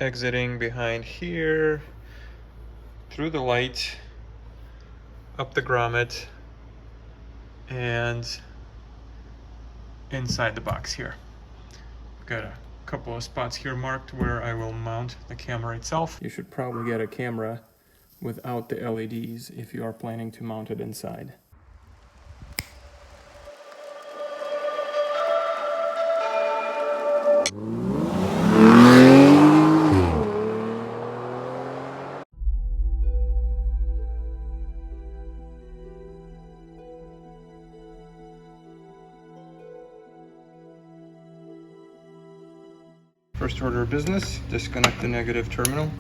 exiting behind here, through the light, up the grommet, and inside the box here. Got a couple of spots here marked where I will mount the camera itself. You should probably get a camera without the LEDs if you are planning to mount it inside. First order of business, disconnect the negative terminal.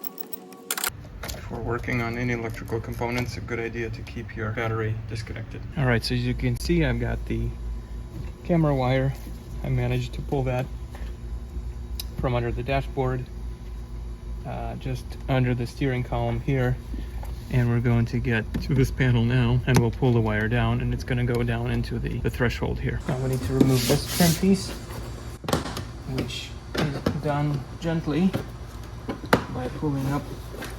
Before working on any electrical components, a good idea to keep your battery disconnected. All right, so as you can see, I've got the camera wire. I managed to pull that from under the dashboard, just under the steering column here. And we're going to get to this panel now, and we'll pull the wire down, and it's going to go down into the threshold here. Now we need to remove this trim piece, which is done gently by pulling up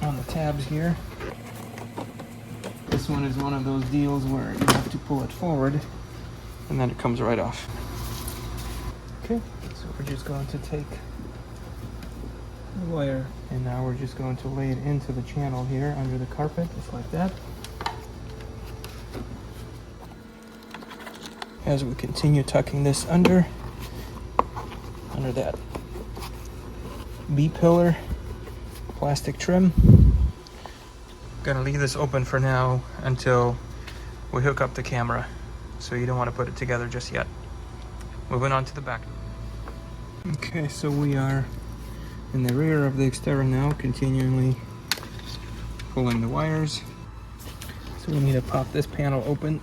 on the tabs here. This one is one of those deals where you have to pull it forward and then it comes right off. Okay, so we're just going to take the wire and now we're just going to lay it into the channel here under the carpet, just like that. As we continue tucking this under that B-pillar plastic trim. Gonna leave this open for now until we hook up the camera, so you don't want to put it together just yet. Moving on to the back. Okay, so we are in the rear of the Xterra now, continually pulling the wires. So we need to pop this panel open.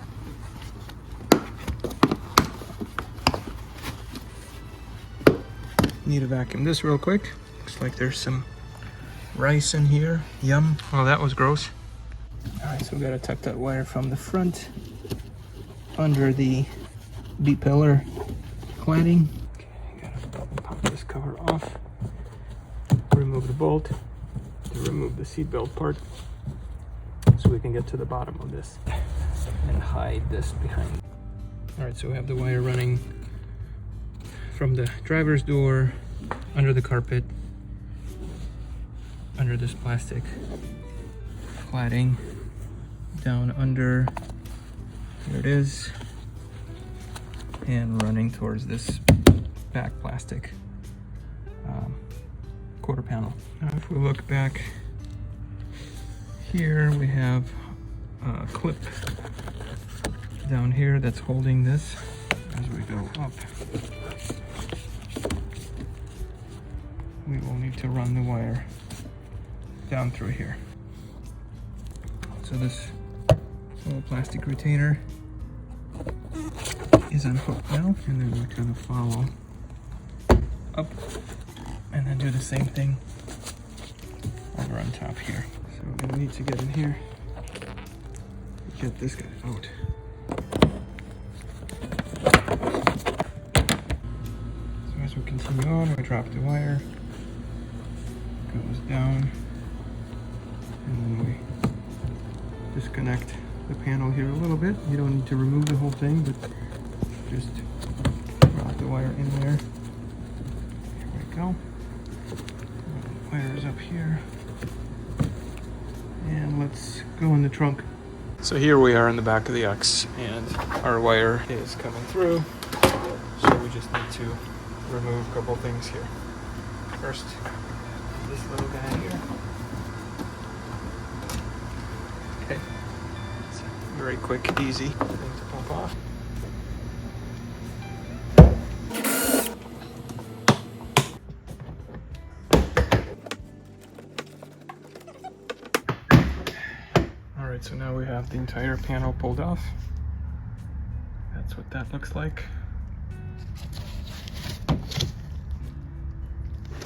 Need to vacuum this real quick. Looks like there's some rice in here. Yum. Oh, that was gross. Alright, so we gotta tuck that wire from the front under the B-pillar cladding. Okay, gotta pop this cover off. Remove the bolt to remove the seatbelt part so we can get to the bottom of this and hide this behind. Alright, so we have the wire running from the driver's door, under the carpet, under this plastic cladding, down under, there it is, and running towards this back plastic quarter panel. Now if we look back here, we have a clip down here that's holding this as we go up. We will need to run the wire down through here. So this little plastic retainer is unhooked now, and then we're going to follow up and then do the same thing over on top here. So we're going to need to get in here, get this guy out. So as we continue on, we drop the wire, goes down, and then we disconnect the panel here a little bit. You don't need to remove the whole thing, but just drop the wire in there. Here we go. The wire is up here, and let's go in the trunk. So here we are in the back of the X, and our wire is coming through, so we just need to remove a couple things here. First, this little guy here. Okay, it's a very quick, easy thing to pop off. Alright, so now we have the entire panel pulled off. That's what that looks like.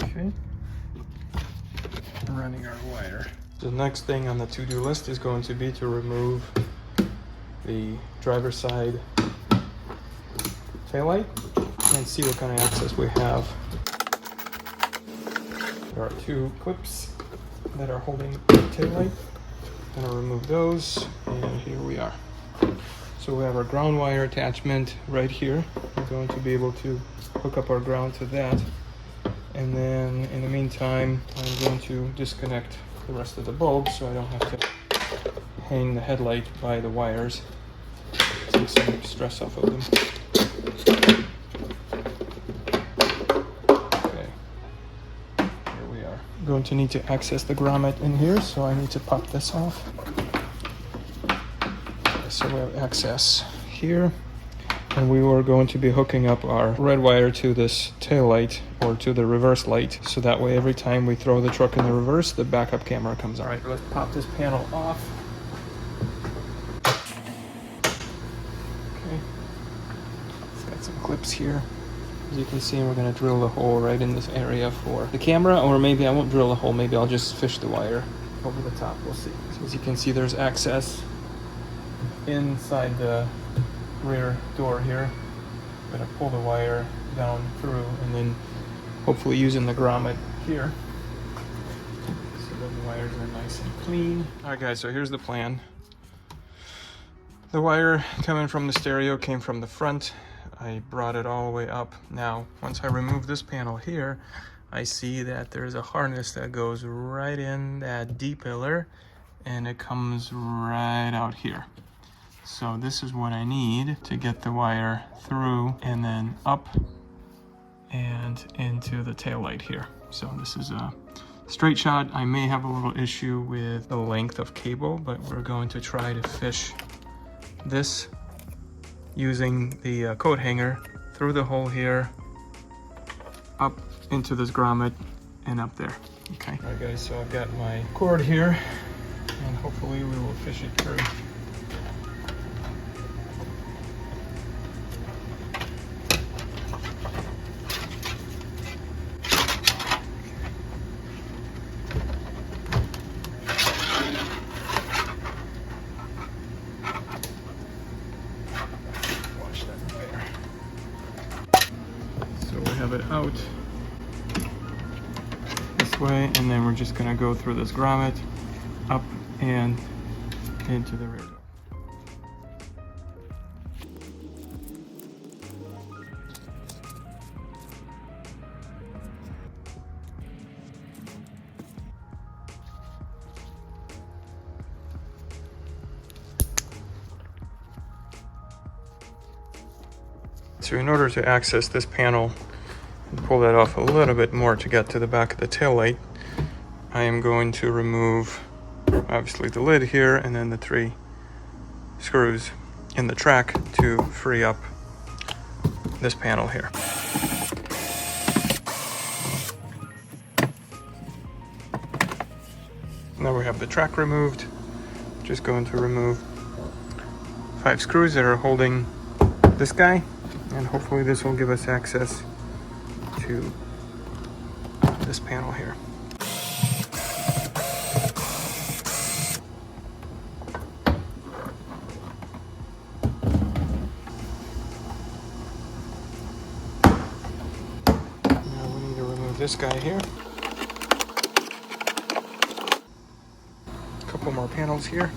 Okay. Running our wire. The next thing on the to-do list is going to be to remove the driver's side taillight and see what kind of access we have. There are two clips that are holding the taillight. I'm gonna remove those, and here we are. So we have our ground wire attachment right here. We're going to be able to hook up our ground to that. And then in the meantime, I'm going to disconnect the rest of the bulbs so I don't have to hang the headlight by the wires. Take some stress off of them. Okay, here we are. I'm going to need to access the grommet in here, so I need to pop this off. Okay, so we have access here. And we were going to be hooking up our red wire to this tail light or to the reverse light. So that way every time we throw the truck in the reverse, the backup camera comes on. All right, let's pop this panel off. Okay, it's got some clips here. As you can see, we're gonna drill a hole right in this area for the camera, or maybe I won't drill a hole, maybe I'll just fish the wire over the top, we'll see. So as you can see, there's access inside the rear door here. I'm gonna pull the wire down through and then hopefully using the grommet here so that the wires are nice and clean. All right guys, so here's the plan. The wire coming from the stereo came from the front. I brought it all the way up. Now, once I remove this panel here, I see that there's a harness that goes right in that D pillar and it comes right out here. So this is what I need to get the wire through and then up and into the tail light here. So this is a straight shot. I may have a little issue with the length of cable, but we're going to try to fish this using the coat hanger through the hole here, up into this grommet and up there. Okay. All right guys, so I've got my cord here and hopefully we will fish it through. Have it out this way, and then we're just gonna go through this grommet up and into the rear door. So in order to access this panel, pull that off a little bit more to get to the back of the tail light, I am going to remove obviously the lid here and then the 3 screws in the track to free up this panel here. Now we have the track removed. Just going to remove 5 screws that are holding this guy, and hopefully this will give us access to this panel here. Now we need to remove this guy here. A couple more panels here.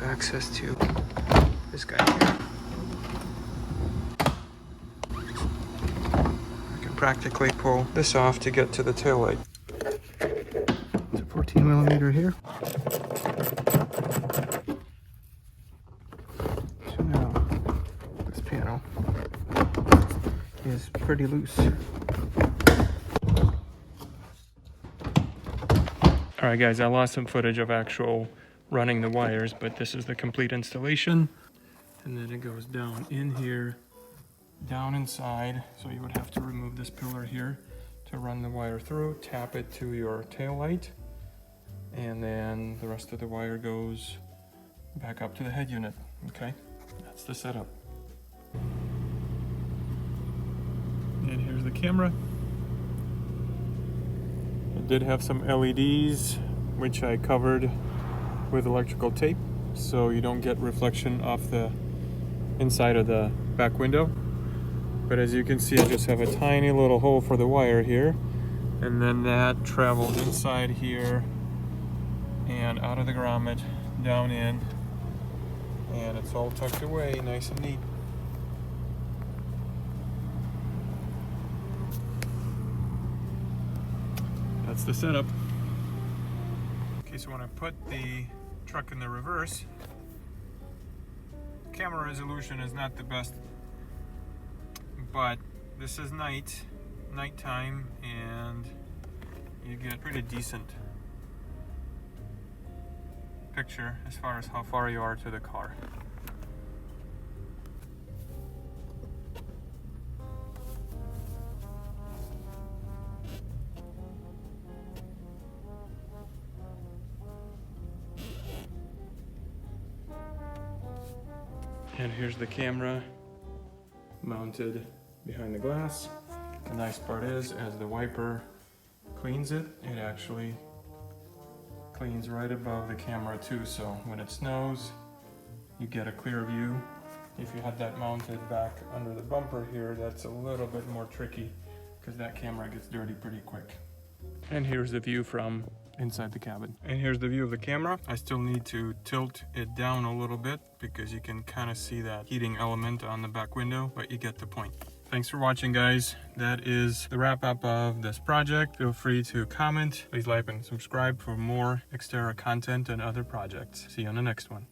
Access to this guy here. I can practically pull this off to get to the tail light. It's a 14mm here. So now this panel is pretty loose. All right guys, I lost some footage of actual running the wires, but this is the complete installation. And then it goes down in here, down inside. So you would have to remove this pillar here to run the wire through, tap it to your tail light, and then the rest of the wire goes back up to the head unit. Okay, that's the setup. And here's the camera. It did have some LEDs which I covered with electrical tape so you don't get reflection off the inside of the back window. But as you can see, I just have a tiny little hole for the wire here, and then that traveled inside here and out of the grommet down in, and it's all tucked away nice and neat. That's the setup. Okay, so when I put the truck in the reverse, camera resolution is not the best, but this is nighttime, and you get pretty decent picture as far as how far you are to the car. And here's the camera mounted behind the glass. The nice part is, as the wiper cleans it, it actually cleans right above the camera too, so when it snows, you get a clear view. If you had that mounted back under the bumper here, that's a little bit more tricky because that camera gets dirty pretty quick. And here's the view from inside the cabin. And here's the view of the camera. I still need to tilt it down a little bit because you can kind of see that heating element on the back window, but you get the point. Thanks for watching, guys. That is the wrap up of this project. Feel free to comment. Please like and subscribe for more Xterra content and other projects. See you on the next one.